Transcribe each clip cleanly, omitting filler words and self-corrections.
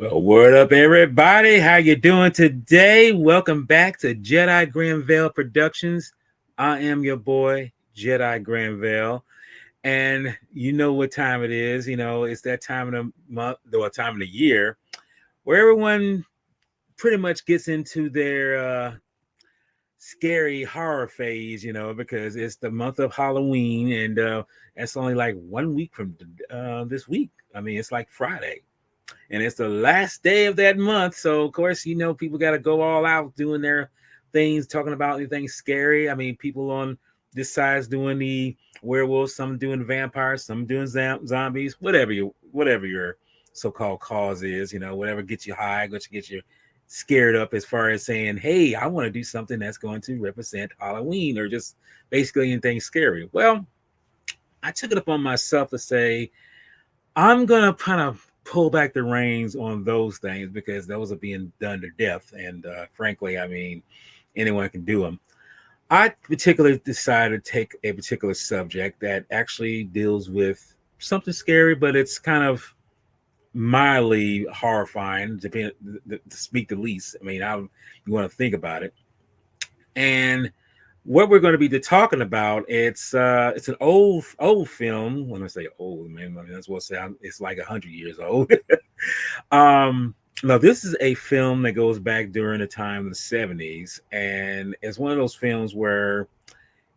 Well, word up, everybody. How you doing today? Welcome back to Jedi Granville Productions. I am your boy, Jedi Granville. And you know what time it is. You know, it's that time of the month or time of the year where everyone pretty much gets into their scary horror phase, because it's the month of Halloween. And it's only like 1 week from this week. I mean, it's like Friday and it's the last day of that month. So of course, people got to go all out doing their things, talking about anything scary. I mean, people on this side's doing the werewolves, some doing vampires, some doing zombies, whatever your so-called cause is. Whatever gets you high, gets you scared up as far as saying, hey, I want to do something that's going to represent Halloween or just basically anything scary. Well, I took it upon myself to say I'm gonna kind of pull back the reins on those things because those are being done to death, and frankly, I mean, anyone can do them. I particularly decided to take a particular subject that actually deals with something scary, but it's kind of mildly horrifying, to speak the least. I mean, you want to think about it, and what we're going to be talking about, it's an old film. When I say old, man, I mean that's what say it's like 100 years old. Now this is a film that goes back during the time of the 70s, and it's one of those films where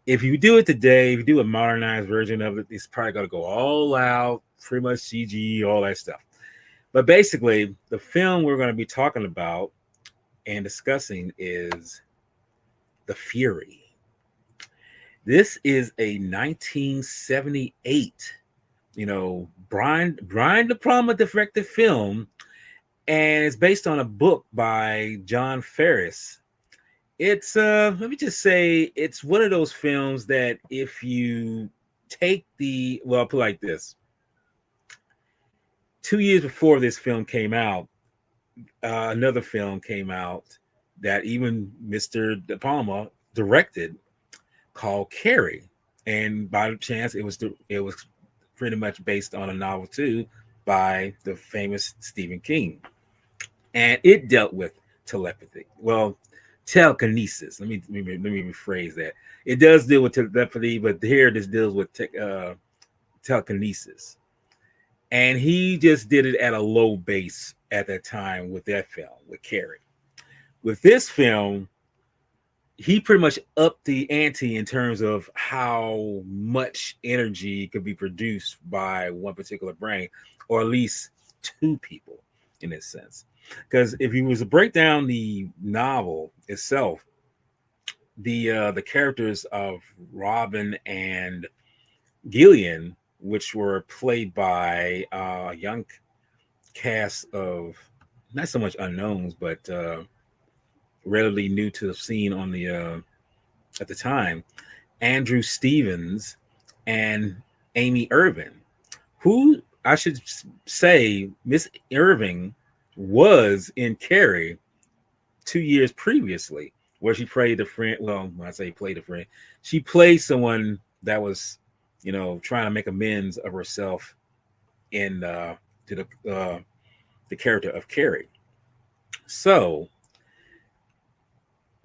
if you do it today, if you do a modernized version of it, it's probably going to go all out, pretty much CG, all that stuff. But basically, the film we're going to be talking about and discussing is The Fury. This is a 1978, Brian De Palma directed film, and it's based on a book by John Ferris. It's let me just say, it's one of those films that if you I'll put it like this. 2 years before this film came out, another film came out that even Mr. De Palma directed, called Carrie, and by chance it was pretty much based on a novel too by the famous Stephen King, and it dealt with telepathy. Well, telekinesis. Let me rephrase that. It does deal with telepathy, but here this deals with telekinesis, and he just did it at a low base at that time with that film with Carrie. With this film, he pretty much upped the ante in terms of how much energy could be produced by one particular brain, or at least two people in this sense. Because if you was to break down the novel itself, the characters of Robin and Gillian, which were played by a young cast of not so much unknowns, but relatively new to the scene on the at the time, Andrew Stevens and Amy Irving, who I should say Miss Irving was in Carrie 2 years previously, where she played the friend. Well, when I say played a friend, she played someone that was, trying to make amends of herself in to the character of Carrie. So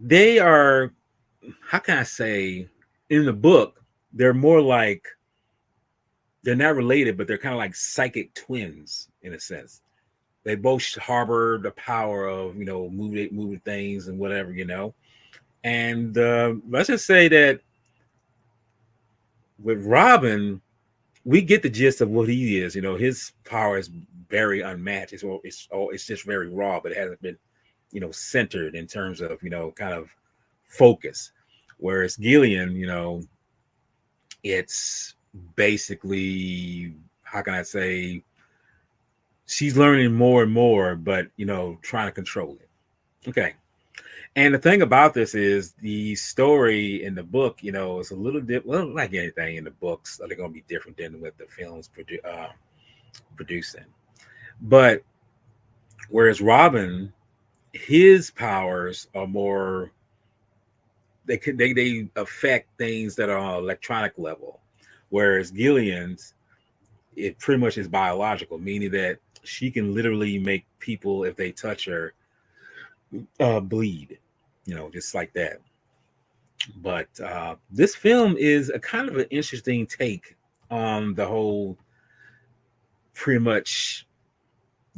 they are, how can I say, in the book, they're more like, they're not related, but they're kind of like psychic twins in a sense. They both harbor the power of, moving things and whatever. And let's just say that with Robin, we get the gist of what he is. His power is very unmatched. It's just very raw, but it hasn't been, centered in terms of, kind of focus. Whereas Gillian, it's basically, how can I say, she's learning more and more, but trying to control it. Okay. And the thing about this is the story in the book, is a little different. Well, like anything in the books, they're going to be different than what the films producing. But whereas Robin, his powers are more, they affect things that are on an electronic level, whereas Gillian's, it pretty much is biological, meaning that she can literally make people, if they touch her, bleed, just like that. But this film is a kind of an interesting take on the whole, pretty much,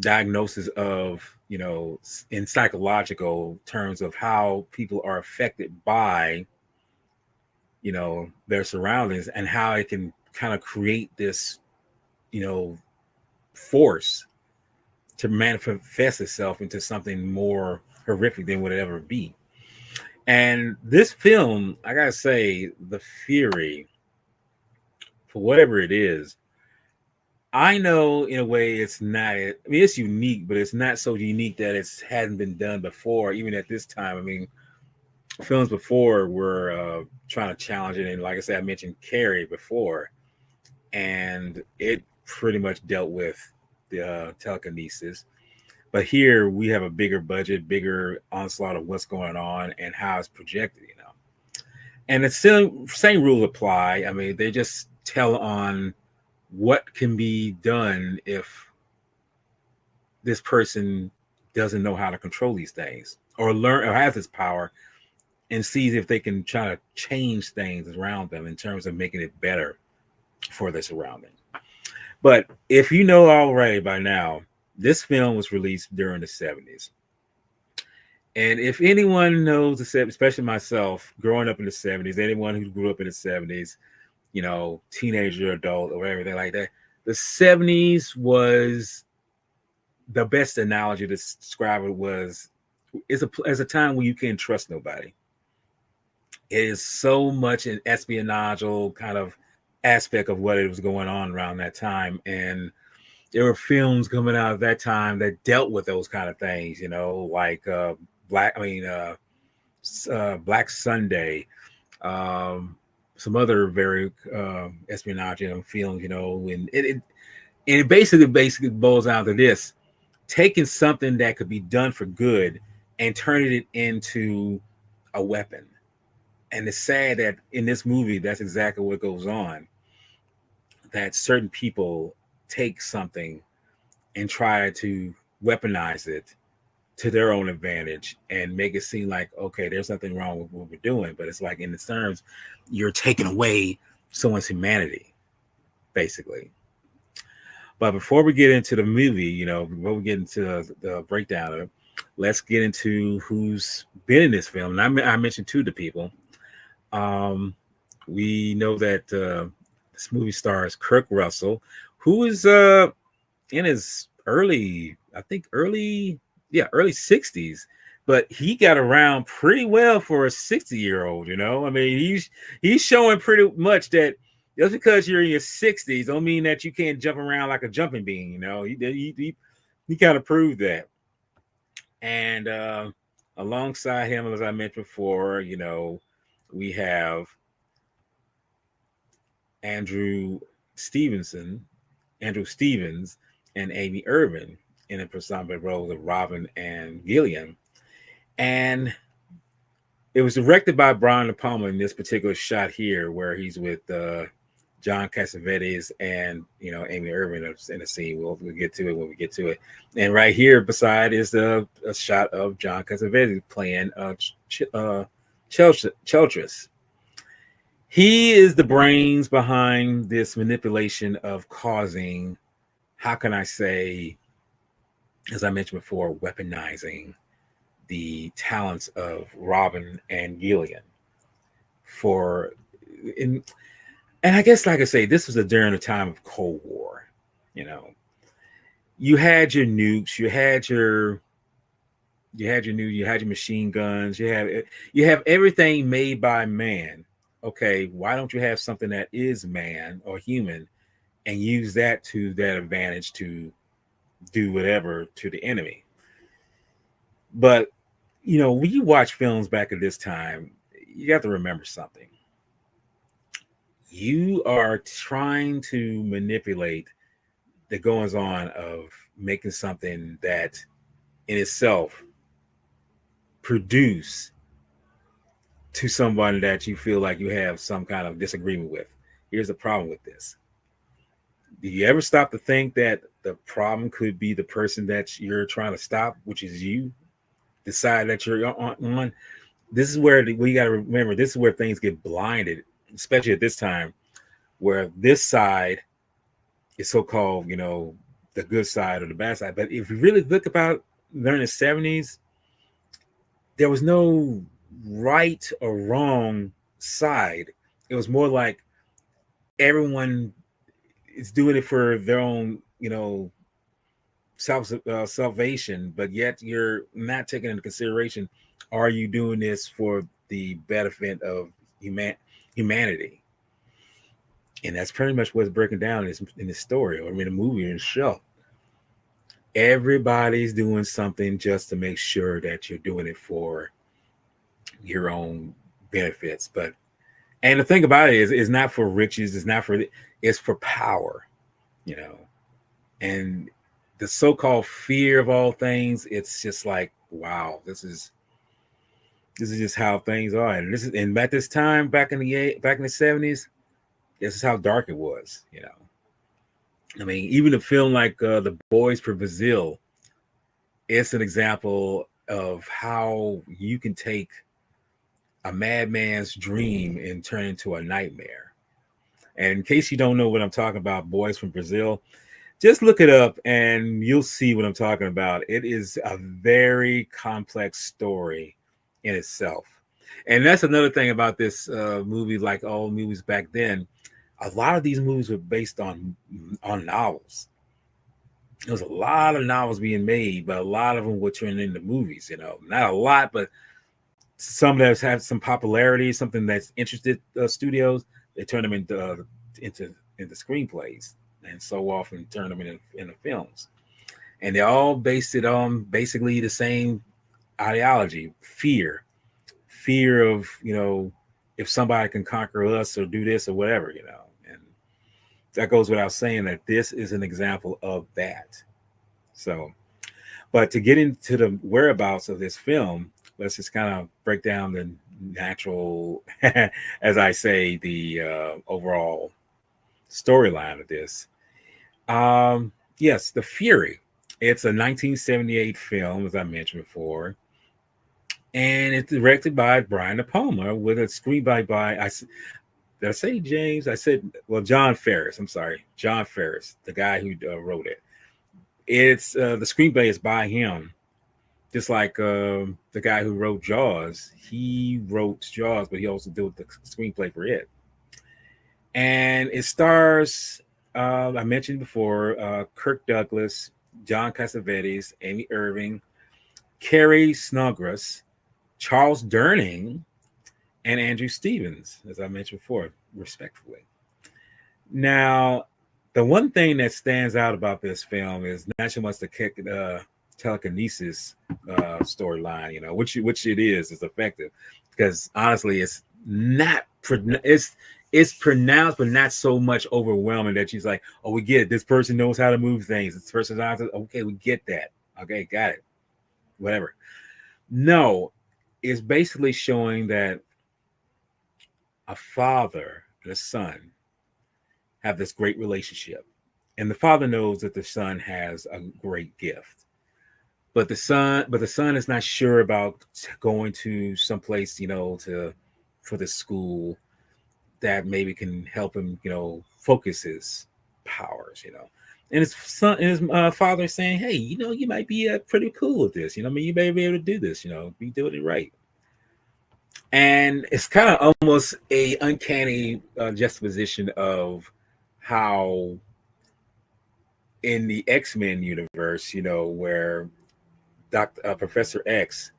diagnosis of, in psychological terms of how people are affected by, their surroundings, and how it can kind of create this, you know, force to manifest itself into something more horrific than would it ever be. And this film, I gotta say, The Fury, for whatever it is, I know in a way it's not. I mean, it's unique, but it's not so unique that it's hadn't been done before, even at this time. I mean, films before were trying to challenge it, and like I said, I mentioned Carrie before, and it pretty much dealt with the telekinesis. But here we have a bigger budget, bigger onslaught of what's going on and how it's projected. And the same rules apply. I mean, they just tell on what can be done if this person doesn't know how to control these things, or learn, or has this power, and sees if they can try to change things around them in terms of making it better for their surrounding. But if you know already by now, this film was released during the 70s. And if anyone knows the 70s, especially myself, growing up in the 70s, anyone who grew up in the 70s, teenager, adult, or everything like that, the 70s was, the best analogy to describe it was, is as a time where you can't trust nobody. It is so much an espionage kind of aspect of what it was going on around that time. And there were films coming out of that time that dealt with those kind of things, like Black Sunday, some other very espionage films, and it basically boils down to this: taking something that could be done for good and turning it into a weapon. And it's sad that in this movie, that's exactly what goes on. That certain people take something and try to weaponize it to their own advantage and make it seem like, okay, there's nothing wrong with what we're doing. But it's like, in the terms, you're taking away someone's humanity, basically. But before we get into the movie, before we get into the breakdown of it, let's get into who's been in this film. And I mentioned two of the people. We know that this movie stars Kirk Russell, who is in his early 60s, but he got around pretty well for a 60-year-old. I mean, he's showing pretty much that just because you're in your 60s don't mean that you can't jump around like a jumping bean. He kind of proved that. And alongside him, as I mentioned before, we have Andrew Stevenson, Andrew Stevens, and Amy Irvin in the predominant roles of Robin and Gillian. And it was directed by Brian De Palma in this particular shot here, where he's with John Cassavetes and Amy Irvin in the scene. We'll get to it when we get to it. And right here beside is a shot of John Cassavetes playing Cheltris. He is the brains behind this manipulation of causing, how can I say, as I mentioned before, weaponizing the talents of Robin and Gillian and I guess, like I say, this was during the time of Cold War. You had your nukes, you had your machine guns, you have everything made by man. Okay, why don't you have something that is man or human and use that to that advantage to do whatever to the enemy? But when you watch films back at this time, you have to remember something. You are trying to manipulate the goings on of making something that in itself produce to someone that you feel like you have some kind of disagreement with. Here's the problem with this. Do you ever stop to think that the problem could be the person that you're trying to stop, which is you? Decide that you're on. This is where we got to remember. This is where things get blinded, especially at this time, where this side is so-called, the good side or the bad side. But if you really look about during the 70s, there was no right or wrong side. It was more like everyone is doing it for their own, salvation, but yet you're not taking into consideration, are you doing this for the benefit of humanity? And that's pretty much what's breaking down in this story, or in the movie or the show. Everybody's doing something just to make sure that you're doing it for your own benefits. But and the thing about it is, it's not for riches. It's for power, you know. And the so-called fear of all things, it's just like, wow, this is just how things are. And at this time, back in the 70s, this is how dark it was, you know. I mean, even a film like The Boys from Brazil, it's an example of how you can take a madman's dream and turn into a nightmare. And in case you don't know what I'm talking about, Boys from Brazil, just look it up and you'll see what I'm talking about. It is a very complex story in itself. And that's another thing about this movie, like all movies back then. A lot of these movies were based on novels. There was a lot of novels being made, but a lot of them were turned into movies. You know, not a lot, but some that have some popularity, something that's interested studios. They turn them into screenplays, and so often turn them into films. And they all based it on basically the same ideology: fear of, if somebody can conquer us or do this or whatever, and that goes without saying that this is an example of that. So, but to get into the whereabouts of this film, let's just kind of break down the natural, as I say, the overall storyline of this. Yes, The Fury. It's a 1978 film, as I mentioned before, and it's directed by Brian De Palma with a screenplay by did I say James? I said, well, John Ferris. I'm sorry, John Ferris, the guy who wrote it. It's the screenplay is by him, just like the guy who wrote Jaws. He wrote Jaws, but he also did the screenplay for it. And it stars, I mentioned before, Kirk Douglas, John Cassavetes, Amy Irving, Carrie Snodgrass, Charles Durning, and Andrew Stevens, as I mentioned before, respectively. Now, the one thing that stands out about this film is not so much the telekinesis storyline, which it is effective, because honestly, it's not it's pronounced, but not so much overwhelming that she's like, oh, we get it. This person knows how to move things. This person's okay, we get that. Okay, got it. Whatever. No, it's basically showing that a father and a son have this great relationship, and the father knows that the son has a great gift, but the son is not sure about going to someplace, for the school that maybe can help him, focus his powers, And his son, his father is saying, "Hey, you might be pretty cool with this. I mean, you may be able to do this. Be doing it right." And it's kind of almost a uncanny juxtaposition of how in the X-Men universe, where Professor X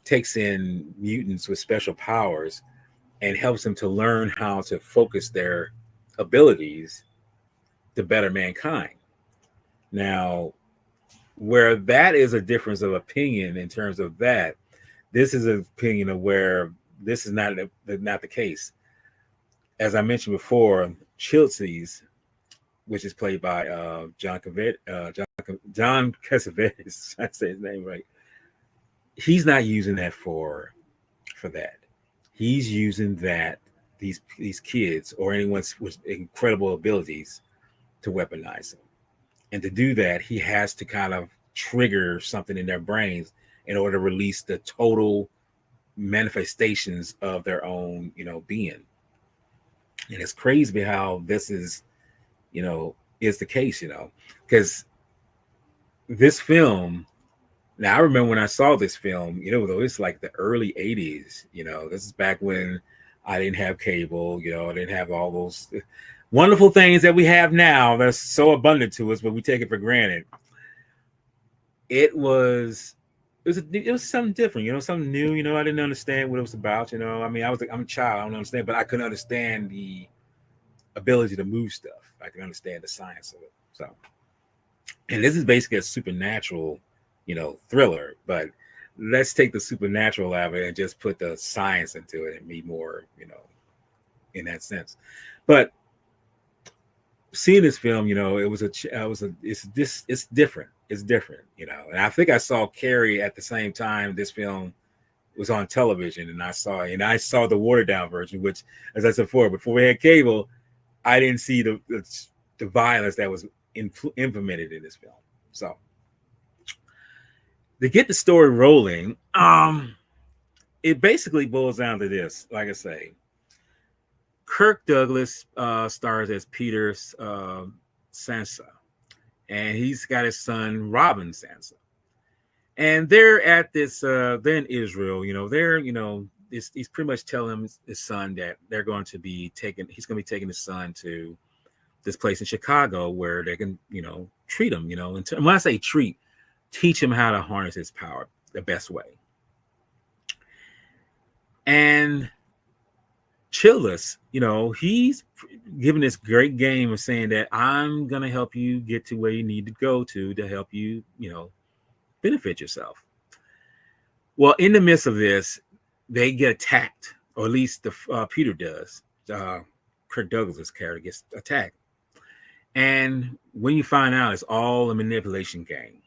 takes in mutants with special powers and helps them to learn how to focus their abilities to better mankind. Now, where that is a difference of opinion in terms of that, this is an opinion of where this is not the case. As I mentioned before, Chilsey's, which is played by John Cassavetes, I say his name right. He's not using that for that. He's using that these kids or anyone with incredible abilities to weaponize them. And to do that, he has to kind of trigger something in their brains in order to release the total manifestations of their own, being. And it's crazy how this is the case, because this film, now I remember when I saw this film, it's like the early 80s, this is back when I didn't have cable, I didn't have all those wonderful things that we have now that's so abundant to us, but we take it for granted. It was something different, something new. I didn't understand what it was about. I'm a child, I don't understand, but I couldn't understand the ability to move stuff. I can understand the science of it. So, and this is basically a supernatural, thriller, but let's take the supernatural out of it and just put the science into it and be more, in that sense. But seeing this film, it's different. It's different, and I think I saw Carrie at the same time this film was on television, and I saw the watered down version, which, as I said before we had cable, I didn't see the violence that was implemented in this film. So to get the story rolling, it basically boils down to this. Like I say, Kirk Douglas stars as Peter Sansa, and he's got his son Robin Sansa, and they're at this. They're in Israel. He's pretty much telling his son that they're going to be taking. He's going to be taking his son to this place in Chicago where they can, treat him. And when I say treat, teach him how to harness his power the best way. And Chillis, he's giving this great game of saying that I'm going to help you get to where you need to go to help you, benefit yourself. Well, in the midst of this, they get attacked, or at least Peter does. Kirk Douglas's character gets attacked. And when you find out, it's all a manipulation game,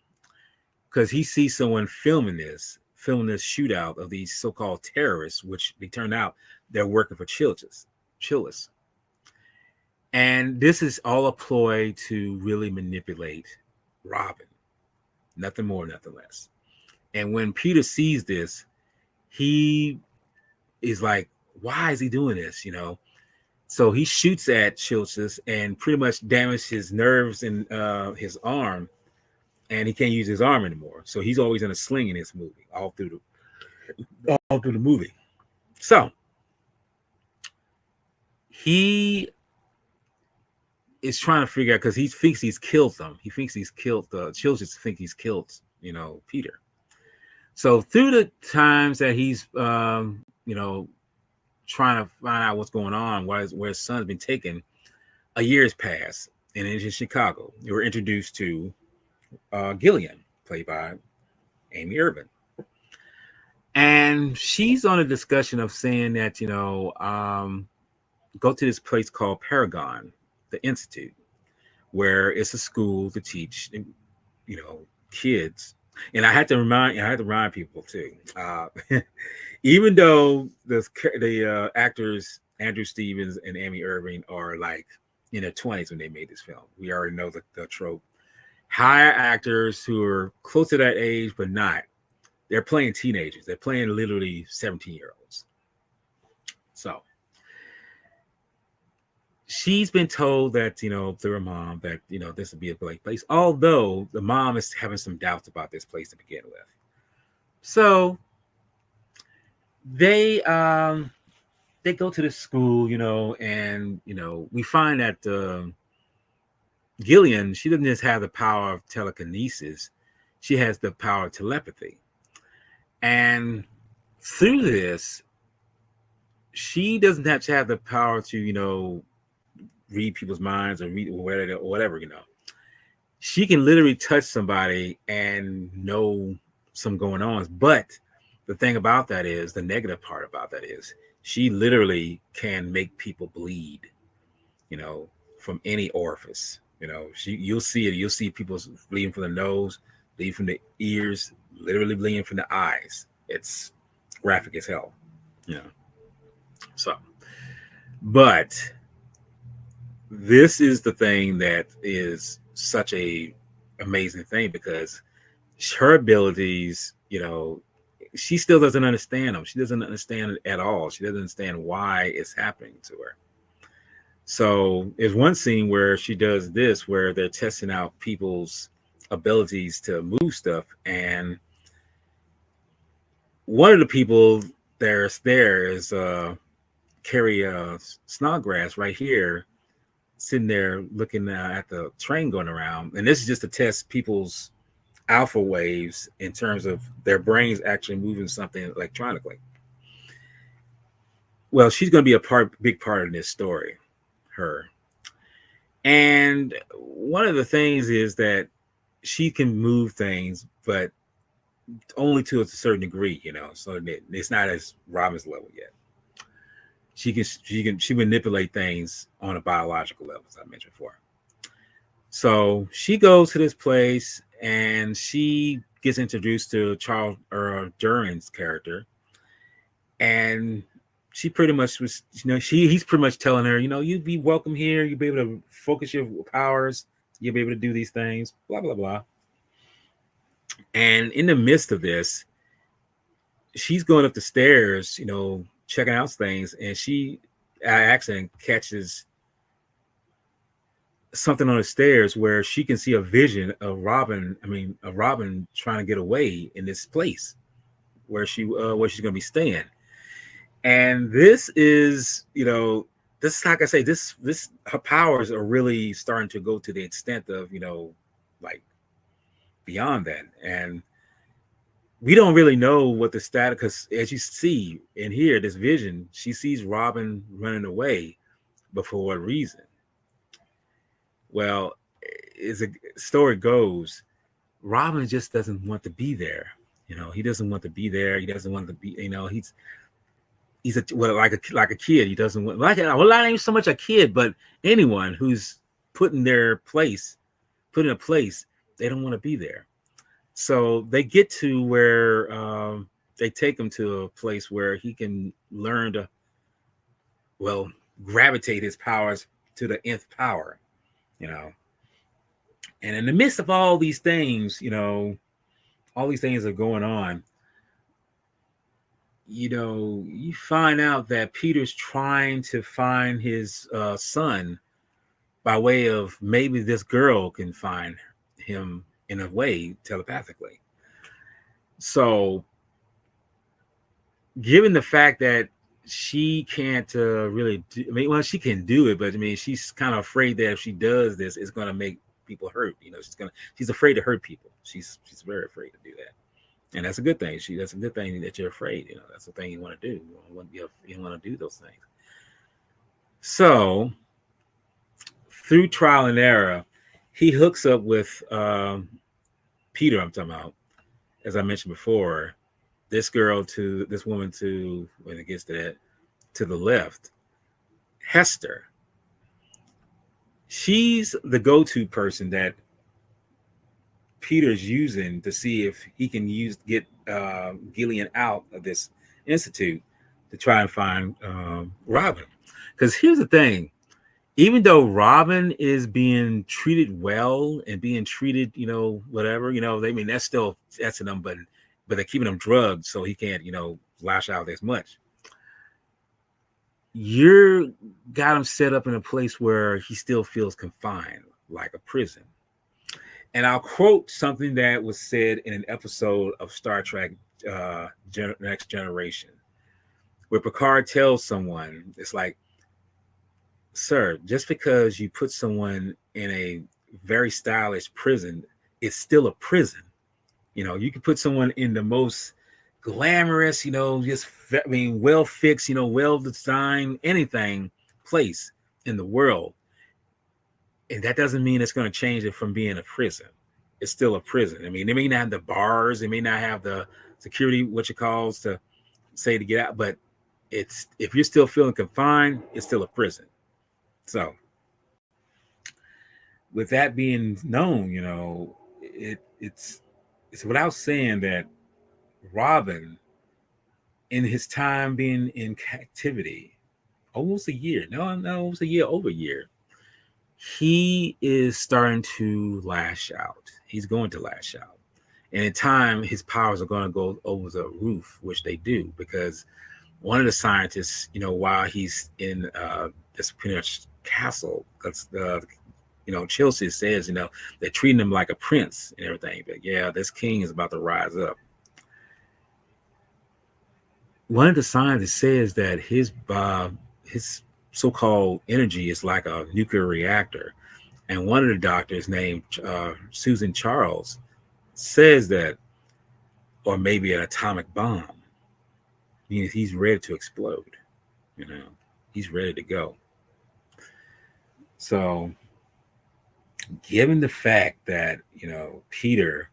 because he sees someone filming this shootout of these so-called terrorists, which they turn out they're working for Chillis. And this is all a ploy to really manipulate Robin. Nothing more, nothing less. And when Peter sees this, he is like, why is he doing this? So he shoots at Chillis and pretty much damages his nerves in his arm, and he can't use his arm anymore. So he's always in a sling in this movie, all through the movie. So he is trying to figure out, because he thinks he's killed them. He thinks he's killed Chillis. Think he's killed, Peter. So through the times that he's, trying to find out what's going on, where his son's been taken, a year has passed, and it's in Chicago. You were introduced to Gillian, played by Amy Irvin. And she's on a discussion of saying that, go to this place called Paragon, the Institute, where it's a school to teach, kids. And I had to remind people too. Even though the actors Andrew Stevens and Amy Irving are like in their 20s when they made this film, we already know the trope. Hire actors who are close to that age, but not. They're playing teenagers. They're playing literally 17-year-olds. So she's been told that, through her mom, that, this would be a great place. Although the mom is having some doubts about this place to begin with. So they go to the school, and, we find that Gillian, she doesn't just have the power of telekinesis. She has the power of telepathy. And through this, she doesn't have to have the power to, read people's minds or read whatever. She can literally touch somebody and know some going on. But the thing about that is, the negative part about that is, she literally can make people bleed, from any orifice. You'll see it. You'll see people bleeding from the nose, bleeding from the ears, literally bleeding from the eyes. It's graphic as hell. So, but this is the thing that is such a amazing thing because her abilities, she still doesn't understand them. She doesn't understand it at all. She doesn't understand why it's happening to her. So there's one scene where she does this, where they're testing out people's abilities to move stuff, and one of the people there is Carrie Snodgrass right here, sitting there looking at the train going around, and this is just to test people's alpha waves in terms of their brains actually moving something electronically. Well, she's going to be big part of this story, her. And one of the things is that she can move things, but only to a certain degree, so it's not as Robin's level yet. She manipulate things on a biological level, as I mentioned before. So she goes to this place and she gets introduced to Charles Duran's character, and she pretty much was, he's pretty much telling her, you'd be welcome here. You'll be able to focus your powers. You'll be able to do these things, blah, blah, blah. And in the midst of this, she's going up the stairs, checking out things, and she accident catches something on the stairs where she can see a vision of Robin. Of Robin trying to get away in this place where she's going to be staying. And this is, this, like I say, this her powers are really starting to go to the extent of, like beyond that. And we don't really know what the status, because as you see and hear this vision, she sees Robin running away, but for what reason? Well, as the story goes, Robin just doesn't want to be there. He doesn't want to be there. He doesn't want to be. He's like a kid. He doesn't want, like, well, not even so much a kid, but anyone who's put in a place, they don't want to be there. So they get to where they take him to a place where he can learn to, well, gravitate his powers to the nth power, And in the midst of all these things, all these things are going on. You find out that Peter's trying to find his son by way of maybe this girl can find him in a way telepathically. So, given the fact that she can't really do, she can do it, but she's kind of afraid that if she does this, it's going to make people hurt. She's afraid to hurt people. She's very afraid to do that. And that's a good thing. That's a good thing that you're afraid. That's the thing you want to do. You want to do those things. So, through trial and error, he hooks up with Peter. I'm talking about, as I mentioned before, this woman to, when it gets to that, to the left, Hester. She's the go-to person that Peter's using to see if he can get Gillian out of this institute to try and find Robin. Because here's the thing: even though Robin is being treated well and being treated, whatever, that's in them, but they're keeping him drugged so he can't, lash out as much. You're got him set up in a place where he still feels confined, like a prison. And I'll quote something that was said in an episode of Star Trek Next Generation, where Picard tells someone, it's like, sir, just because you put someone in a very stylish prison, it's still a prison. You can put someone in the most glamorous, well fixed, well designed, anything place in the world. And that doesn't mean it's going to change it from being a prison. It's still a prison. They may not have the bars, they may not have the security, what you calls to say to get out, but if you're still feeling confined, it's still a prison. So, with that being known, it's without saying that Robin, in his time being in captivity, almost a year, over a year, he is starting to lash out. He's going to lash out. And in time, his powers are going to go over the roof, which they do, because one of the scientists, while he's in this pretty much castle, because Chelsea says, they're treating him like a prince and everything. But yeah, this king is about to rise up. One of the scientists says that his so-called energy is like a nuclear reactor, and one of the doctors named Susan Charles says that, or maybe an atomic bomb. Means he's ready to explode. He's ready to go. So, given the fact that Peter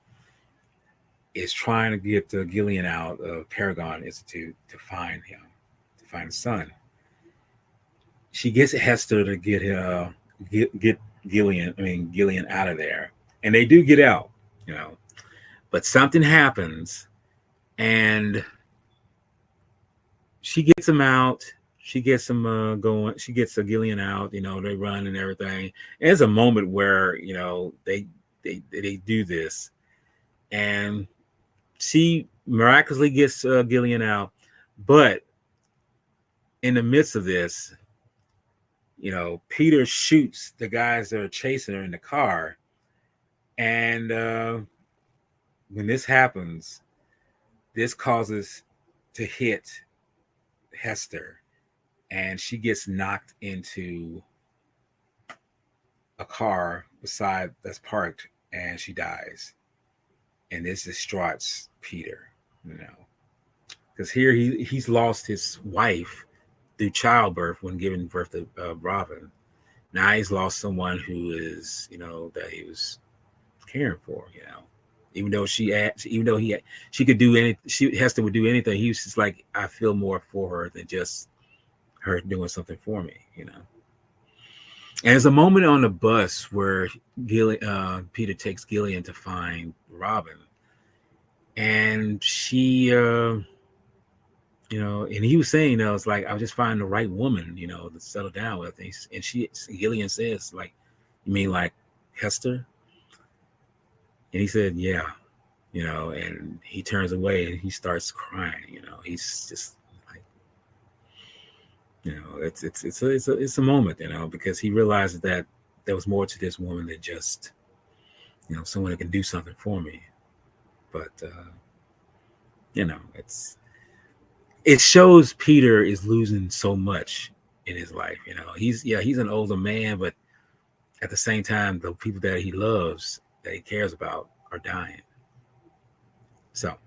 is trying to get Gillian out of Paragon Institute to find him, to find his son, she gets Hester to get Gillian out of there, and they do get out, but something happens, and she gets him out. She gets him going. She gets Gillian out. They run and everything. And there's a moment where they do this, and she miraculously gets Gillian out. But in the midst of this, Peter shoots the guys that are chasing her in the car, and when this happens, this causes to hit Hester, and she gets knocked into a car beside that's parked, and she dies. And this distraughts Peter, because here he's lost his wife through childbirth when giving birth to Robin. Now he's lost someone who is, that he was caring for, even though she could do anything, Hester would do anything. He was just like, I feel more for her than just her doing something for me, And there's a moment on the bus where Peter takes Gillian to find Robin, and she, and he was saying, it's like, I was just finding the right woman, to settle down with. And Gillian says, like, you mean like Hester? And he said, yeah, and he turns away and he starts crying, he's just like, it's a moment, because he realizes that there was more to this woman than just, someone that can do something for me. But, it shows Peter is losing so much in his life. He's an older man, but at the same time, the people that he loves, that he cares about, are dying. So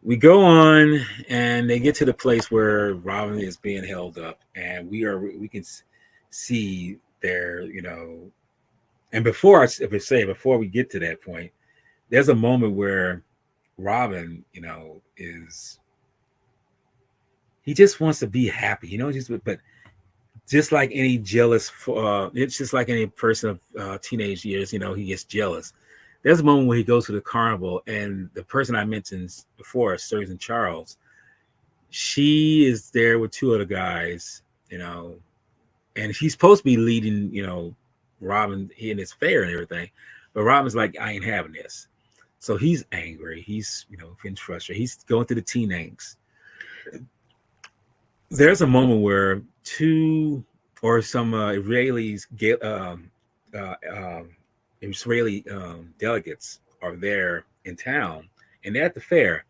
we go on, and they get to the place where Robin is being held up, and we can see there, and before we get to that point, there's a moment where Robin, he just wants to be happy, but just like any jealous, it's just like any person of teenage years, he gets jealous. There's a moment where he goes to the carnival, and the person I mentioned before, Susan Charles, she is there with two other guys, and she's supposed to be leading, Robin in his fair and everything, but Robin's like, I ain't having this. So he's angry. He's, feeling frustrated. He's going through the teen angst. There's a moment where some Israelis, Israeli delegates are there in town, and they're at the fair.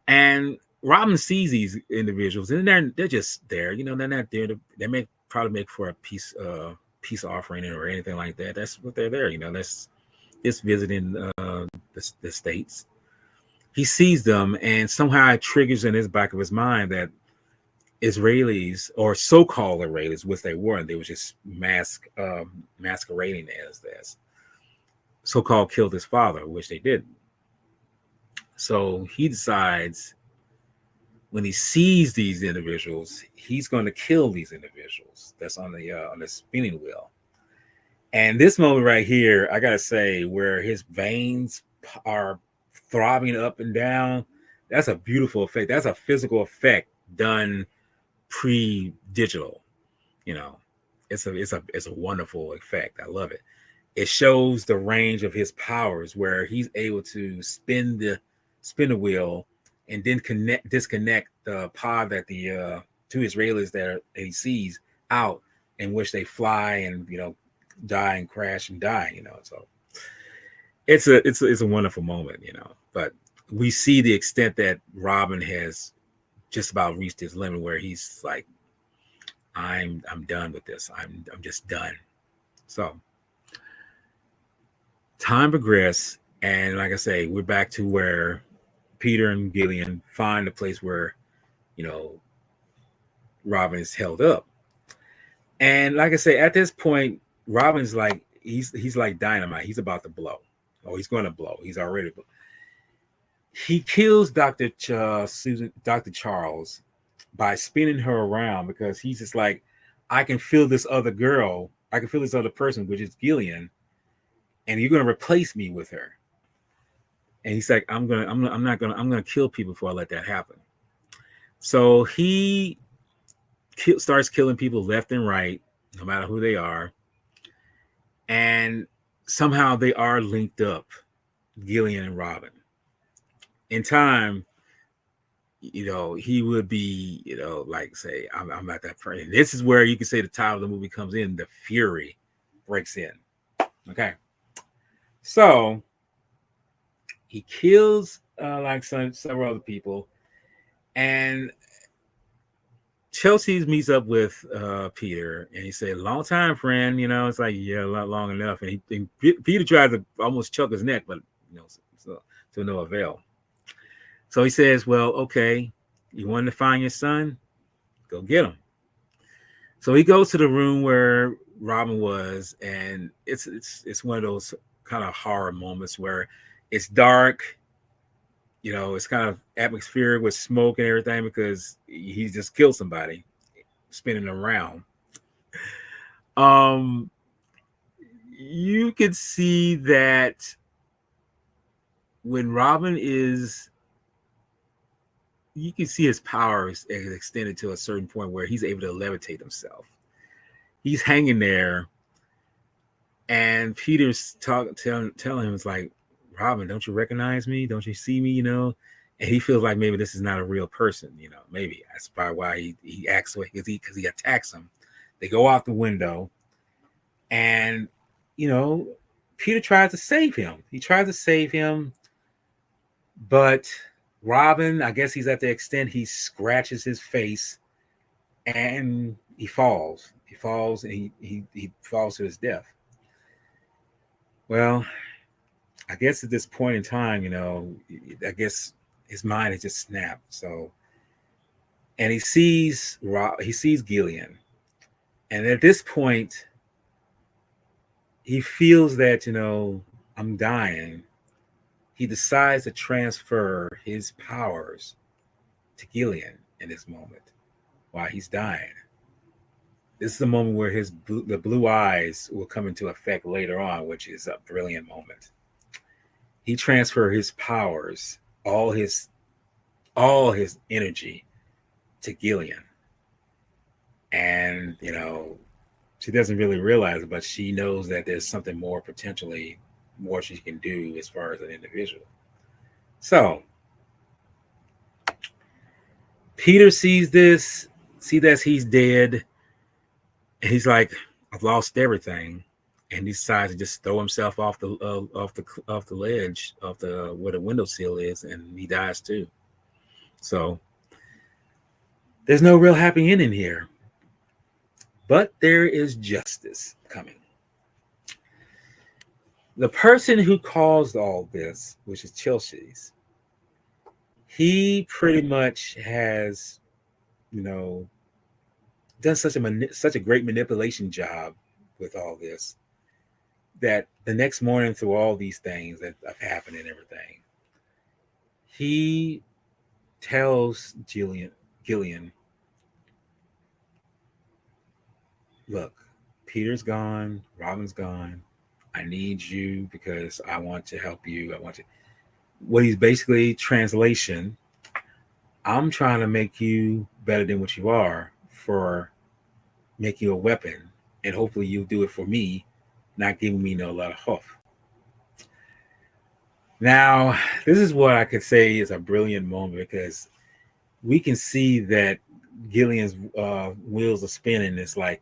And Robin sees these individuals, and they're just there. They're not there they may probably make for a peace offering or anything like that. That's what they're there. That's just visiting the states. He sees them, and somehow it triggers in his back of his mind that Israelis, or so-called Israelis, which they weren't, they were just masquerading as this, so-called killed his father, which they didn't. So he decides, when he sees these individuals, he's going to kill these individuals that's on the spinning wheel. And this moment right here, I gotta say, where his veins are throbbing up and down, that's a beautiful effect. That's a physical effect done pre-digital, it's a wonderful effect. I love it. It shows the range of his powers where he's able to spin the wheel and then disconnect the pod that the two Israelis that he sees out, in which they fly and die and crash and die. So it's a wonderful moment. But we see the extent that Robin has just about reached his limit, where he's like, I'm done with this. I'm just done. So time progressed, and like I say, we're back to where Peter and Gillian find a place where you know Robin is held up. And like I say, at this point, Robin's like he's like dynamite. He's about to blow. Oh, he's going to blow. He's already. He kills Dr. Charles, by spinning her around, because he's just like, I can feel this other girl. I can feel this other person, which is Gillian, and you're going to replace me with her. And he's like, I'm gonna kill people before I let that happen. So he starts killing people left and right, no matter who they are, and somehow they are linked up, Gillian and Robin. In time, he would be, like say, I'm not that person. This is where you can say the title of the movie comes in. The fury breaks in. Okay, so he kills like several other people, and Chelsea meets up with Peter, and he said, "Long time, friend." It's like, yeah, a lot long enough. And Peter tried to almost choke his neck, but so, to no avail. So he says, "Well, okay, you wanted to find your son? Go get him." So he goes to the room where Robin was, and it's one of those kind of horror moments where it's dark. It's kind of atmospheric with smoke and everything, because he just killed somebody, spinning around. You could see that when Robin is, you can see his powers extended to a certain point where he's able to levitate himself. He's hanging there, and Peter's telling him, it's like, Robin, don't you recognize me? Don't you see me? And he feels like maybe this is not a real person. Maybe that's probably why he acts the way, because he attacks him. They go out the window, and Peter tries to save him. He tries to save him, but Robin, I guess he's at the extent, he scratches his face, and he falls. He falls, and he falls to his death. Well, I guess at this point in time, I guess his mind has just snapped. So, and he sees Gillian, and at this point, he feels that I'm dying. He decides to transfer his powers to Gillian in this moment while he's dying. This is the moment where the blue eyes will come into effect later on, which is a brilliant moment. He transferred his powers, all his energy, to Gillian. And she doesn't really realize it, but she knows that there's something more, potentially more, she can do as far as an individual. So Peter sees that he's dead, and he's like, I've lost everything. And he decides to just throw himself off the ledge, off the where the windowsill is, and he dies too. So there's no real happy ending here, but there is justice coming. The person who caused all this, which is Chelsea's, he pretty much has, done such a great manipulation job with all this, that the next morning, through all these things that have happened and everything, he tells Gillian, look, Peter's gone, Robin's gone. I need you because I want to help you. I want to. What he's basically, translation, I'm trying to make you better than what you are, for make you a weapon and hopefully you'll do it for me, not giving me no lot of huff. Now, this is what I could say is a brilliant moment because we can see that Gillian's wheels are spinning. It's like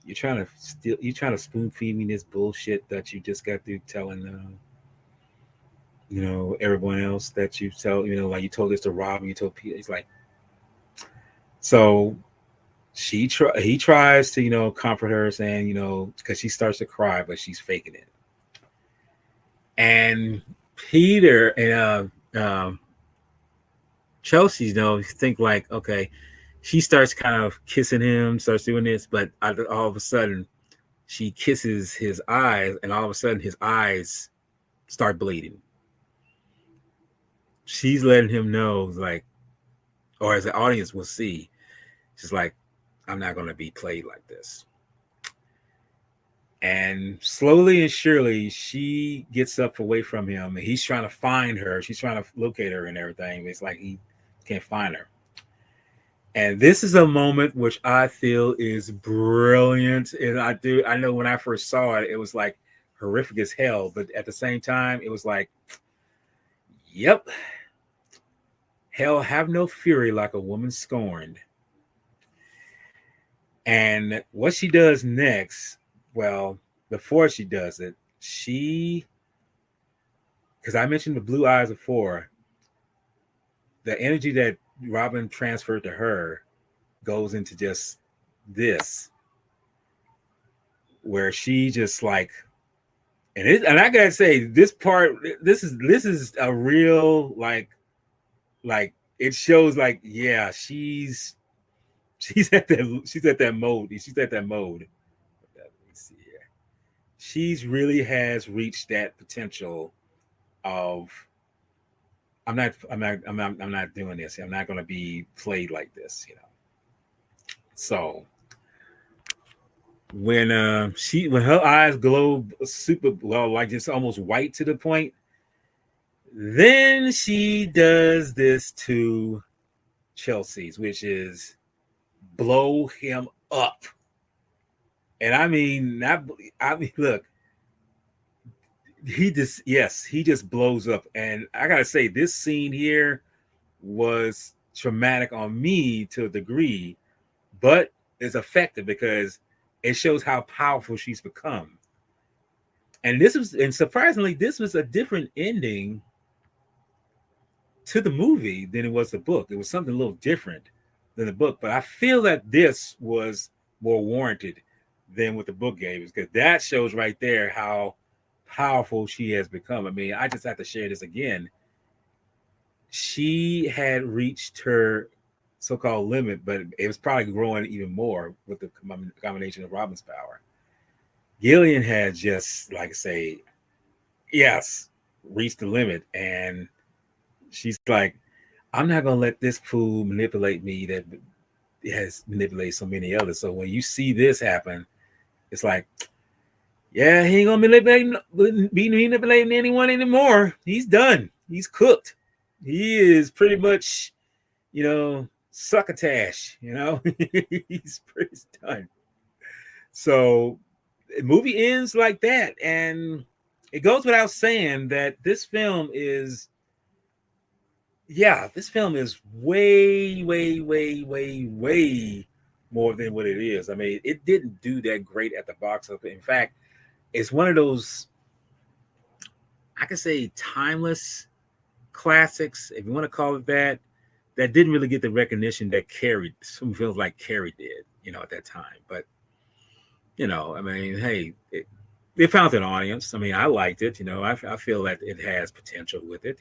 you're trying to spoon feed me this bullshit that you just got through telling everyone else that you tell, like you told this to Rob and you told Peter. It's like, so he tries to, comfort her saying, because she starts to cry, but she's faking it. And Peter and Chelsea, think like, okay, she starts kind of kissing him, starts doing this, but all of a sudden she kisses his eyes, and all of a sudden his eyes start bleeding. She's letting him know, like, or as the audience will see, she's like, I'm not going to be played like this. And slowly and surely, she gets up away from him, and he's trying to find her. She's trying to locate her and everything. It's like he can't find her. And this is a moment which I feel is brilliant. And I know when I first saw it, it was like horrific as hell. But at the same time, it was like, yep, hell have no fury like a woman scorned. And what she does next, well, before she does it, because I mentioned the blue eyes before, the energy that Robin transferred to her goes into just this, where she just like, and I gotta say, this part, this is a real like it shows like, yeah, she's at that mode. She's at that mode. Let me see here. She's really has reached that potential of I'm not doing this. I'm not going to be played like this, So when her eyes glow super well, like just almost white to the point, then she does this to Chelsea's, which is blow him up. And I mean, look, he just blows up. And I gotta say, this scene here was traumatic on me to a degree, but it's effective because it shows how powerful she's become. And surprisingly, this was a different ending to the movie than it was the book. It was something a little different than the book, but I feel that this was more warranted than what the book gave us, because that shows right there how powerful she has become. I mean, I just have to share this again. She had reached her so-called limit, but it was probably growing even more with the combination of Robin's power. Gillian had just, like I say, yes, reached the limit, and she's like, I'm not gonna let this fool manipulate me that has manipulated so many others. So when you see this happen, it's like, yeah, he ain't gonna be manipulating anyone anymore. He's done. He's cooked. He is pretty much, succotash. He's pretty done. So the movie ends like that, and it goes without saying that this film is way, way, way, way, way more than what it is. I mean, it didn't do that great at the box office. In fact, it's one of those, I could say, timeless classics, if you want to call it that didn't really get the recognition that some films like Carrie did, at that time. But, I mean, hey, it found an audience. I mean, I liked it, I feel that it has potential with it,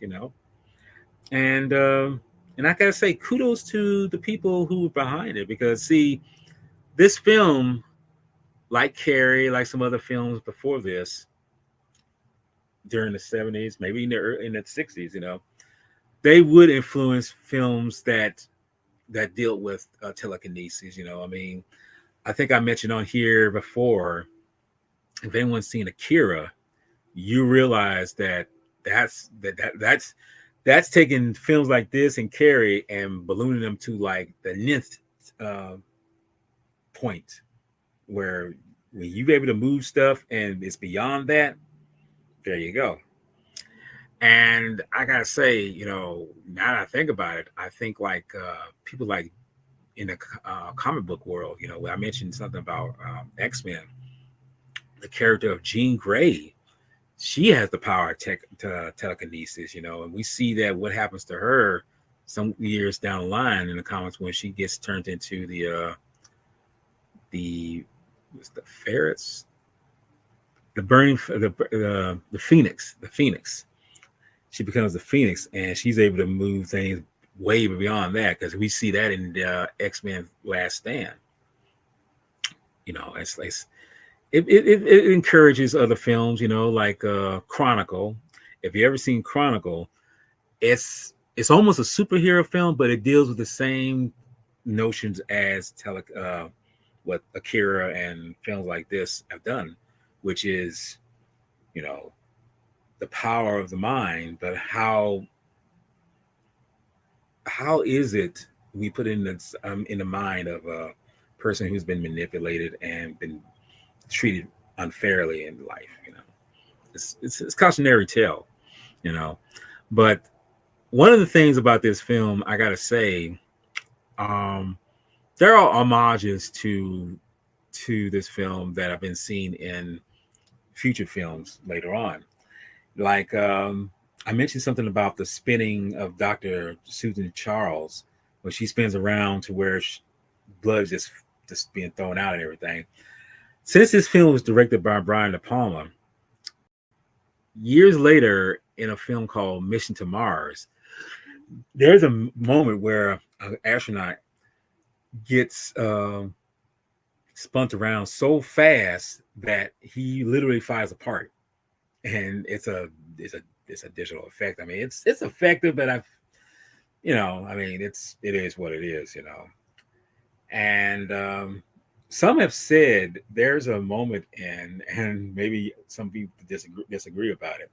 And I gotta say, kudos to the people who were behind it, because see, this film, like Carrie, like some other films before this, during the 70s, maybe in the 60s, they would influence films that deal with telekinesis. I mean, I think I mentioned on here before, if anyone's seen Akira, you realize that's taking films like this and Carrie and ballooning them to like the nth point, where When you're able to move stuff and it's beyond that, there you go. And I gotta say, now that I think about it, I think like people like in the comic book world, I mentioned something about X-Men, the character of Jean Grey. She has the power of telekinesis, and we see that what happens to her some years down the line in the comics when she gets turned into the what's the ferrets, the burning the phoenix. She becomes the phoenix, and she's able to move things way beyond that because we see that in the X-Men Last Stand. It encourages other films, like Chronicle. If you ever seen Chronicle, it's almost a superhero film, but it deals with the same notions as what Akira and films like this have done, which is, you know, the power of the mind. But how is it we put in the mind of a person who's been manipulated and been treated unfairly in life? It's cautionary tale, you know. But one of the things about this film, I gotta say, um, there are homages to this film that have been seen in future films later on. Like I mentioned something about the spinning of Dr. Susan Charles when she spins around to where blood is just being thrown out and everything. Since this film was directed by Brian De Palma, years later in a film called Mission to Mars, there's a moment where an astronaut gets spun around so fast that he literally flies apart, and it's a digital effect. I mean, it's effective, but I mean, it is what it is, And some have said there's a moment and maybe some people disagree about it.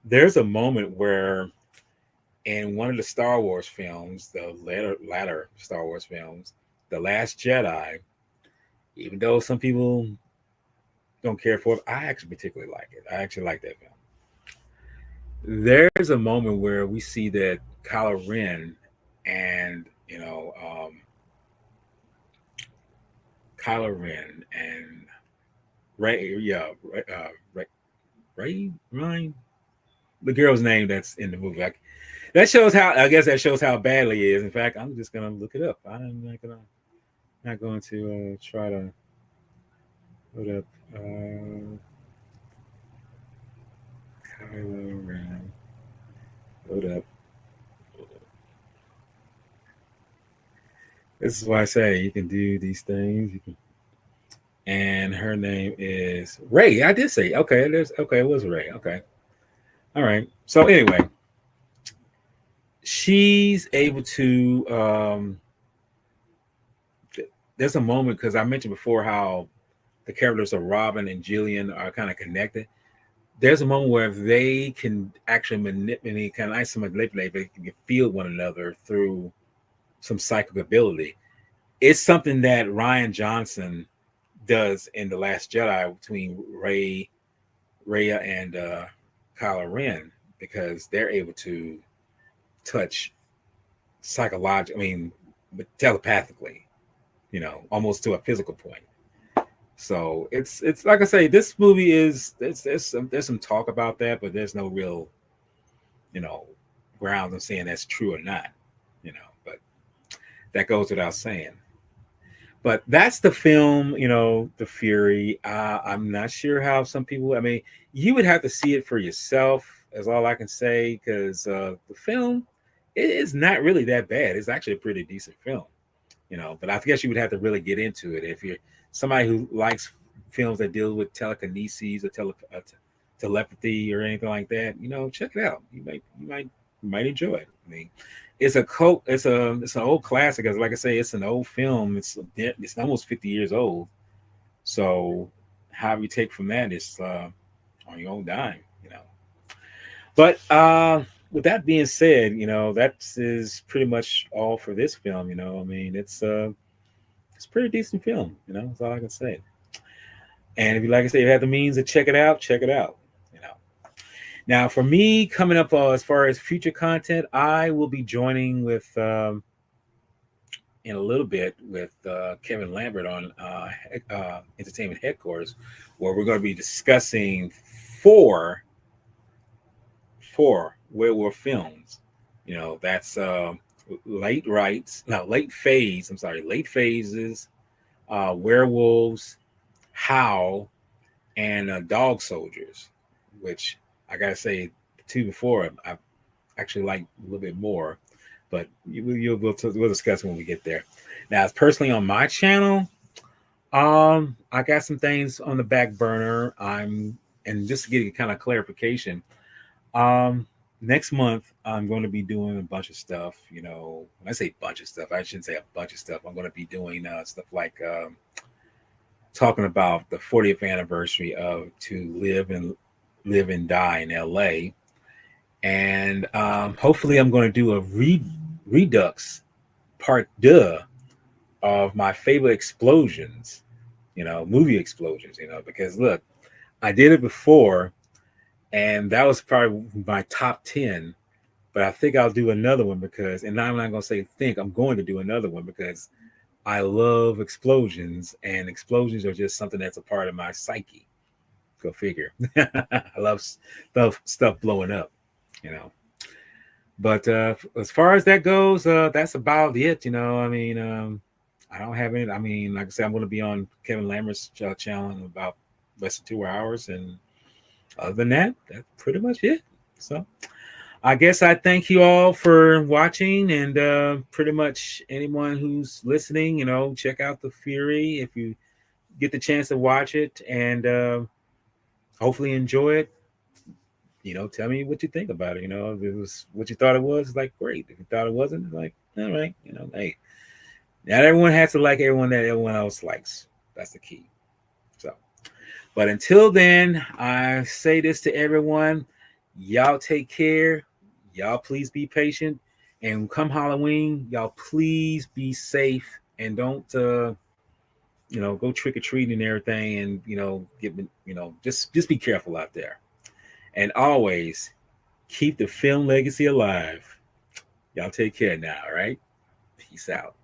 There's a moment where in one of the Star Wars films, the latter Star Wars films, The Last Jedi, even though some people don't care for it, I actually particularly like it. I actually like that film. There's a moment where we see that Kylo Ren and Kylo Ren and Ray, yeah, Ray Ryan, the girl's name that's in the movie. That shows how. I guess that shows how badly he is. In fact, I'm just gonna look it up. I'm not going to try to put up Kylo Ren. Load up. This is why I say you can do these things. You can, and her name is Ray. I did say okay. It was Ray. Okay, all right. So anyway, she's able to. There's a moment because I mentioned before how the characters of Robin and Jillian are kind of connected. There's a moment where they can actually manipulate, kind of nice manipulate, they can feel one another through some psychic ability. It's something that Ryan Johnson does in The Last Jedi between Raya and Kylo Ren because they're able to touch psychologically, I mean, telepathically, almost to a physical point. So it's like I say, this movie is there's some talk about that, but there's no real you know grounds on saying that's true or not. But that goes without saying. But that's the film, The Fury. I'm not sure how some people. I mean, you would have to see it for yourself. Is all I can say because the film it is not really that bad. It's actually a pretty decent film. But I guess you would have to really get into it if you're somebody who likes films that deal with telekinesis or telepathy or anything like that. Check it out. You might enjoy it. I mean, it's a cult. It's an old classic. As like I say, it's an old film. It's almost 50 years old. So how you take from that is on your own dime. But with that being said, that is pretty much all for this film. I mean, it's a pretty decent film. That's all I can say. And if you, like I say, you have the means to check it out, check it out. You know. Now, for me, coming up as far as future content, I will be joining with in a little bit with Kevin Lambert on Entertainment Headquarters, where we're going to be discussing four four werewolf films. You know, that's late rights, no, late phase. I'm sorry, late phases, werewolves, Howl, and Dog Soldiers, which I gotta say, the two before I actually like a little bit more, but we'll discuss when we get there. Now, personally on my channel, I got some things on the back burner. And just to get a kind of clarification, um, next month I'm going to be doing a bunch of stuff. You know, when I say bunch of stuff, I shouldn't say a bunch of stuff. I'm going to be doing stuff like talking about the 40th anniversary of To Live and Die in LA. And hopefully I'm going to do a redux part deux of my favorite explosions, movie explosions, because look, I did it before and that was probably my top 10, but I think I'll do another one and I'm not going to say think, I'm going to do another one because I love explosions, and explosions are just something that's a part of my psyche. Go figure. I love stuff blowing up, you know. But as far as that goes, that's about it. I mean, I don't have any. I mean, like I said, I'm going to be on Kevin Lambert's channel in about less than 2 hours, and other than that, that's pretty much it. So I guess I thank you all for watching, and pretty much anyone who's listening, check out The Fury if you get the chance to watch it, and hopefully enjoy it. Tell me what you think about it. If it was what you thought it was, like great. If you thought it wasn't, like all right. Hey, not everyone has to like everyone that everyone else likes. That's the key. So, but until then, I say this to everyone: y'all take care. Y'all please be patient, and come Halloween, y'all please be safe and don't go trick or treating and everything, and get just be careful out there, and always keep the film legacy alive. Y'all take care now, all right? Peace out.